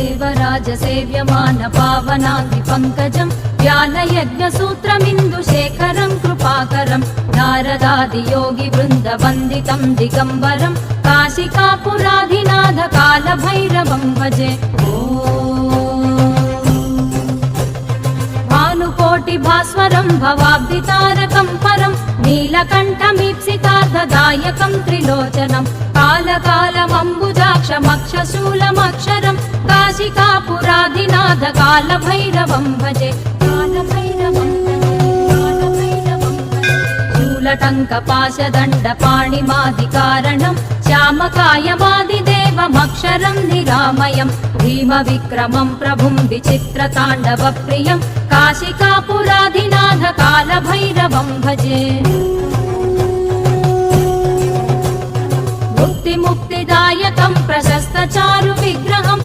देवराजसेव्यमान पावनाङ्गि पङ्कजं व्यालयज्ञसूत्रमिन्दुशेखरं कृपाकरं नारदादियोगि वृन्दवन्दितं दिगम्बरं काशिकापुराधिनाथ कालभैरवं भजे। भानुकोटिभास्वरं भवाब्धितारकं परं नीलकण्ठमीप्सितार्थदायकं त्रिलोचनं कालकालमम्बुजाक्षमक्षशूलमक्षरं काशिकापुराधिनाथ कालभैरवं भजे। शूलटङ्कपाशदण्डपाणिमादिकारणं श्यामकायमादिदेवमक्षरं निरामयं भीमविक्रमं प्रभुं विचित्रताण्डवप्रियं काशिकापुराधिनाथ कालभैरवं भजे। मुक्तिदायकं प्रशस्तचारुविग्रहं